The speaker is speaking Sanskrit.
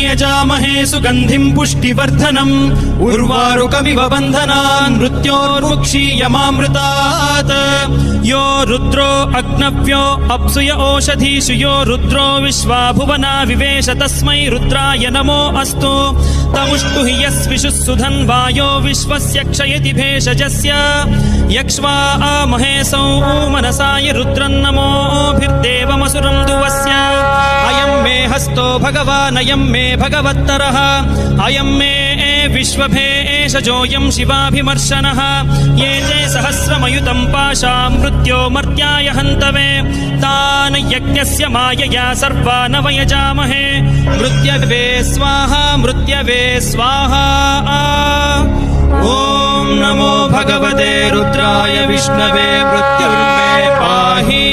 यजामहे सुगन्धिं पुष्टिवर्धनम् उर्वारुकमिव बन्धनान् मृत्योर्मुक्षीयमामृतात् यो रुद्रो अग्नव्यो अप्सुय ओषधीषु यो रुद्रो विश्वा भुवना विवेश तस्मै रुद्राय नमो अस्तु तमुष्टु हि यस्विषुः सुधन्वायो विश्वस्य क्षयति भेषजस्य यक्ष्वा महेशौ मनसाय रुद्रन्नमोभिर्देवमसुरं दुवस्य अयं मे हस्तो भगवान् अयं मे भगवत्तरः अयं मे विश्वभेषजोऽयं शिवाभिमर्शनः ये ते सहस्रमयुतं पाशा मृत्यो मर्त्याय हन्तवे तान् यज्ञस्य मायया सर्वान् वयजामहे मृत्यवे स्वाहा मृत्यवे स्वाहा ॐ नमो भगवते रुद्राय विष्णवे मृत्युर्मे पाहि।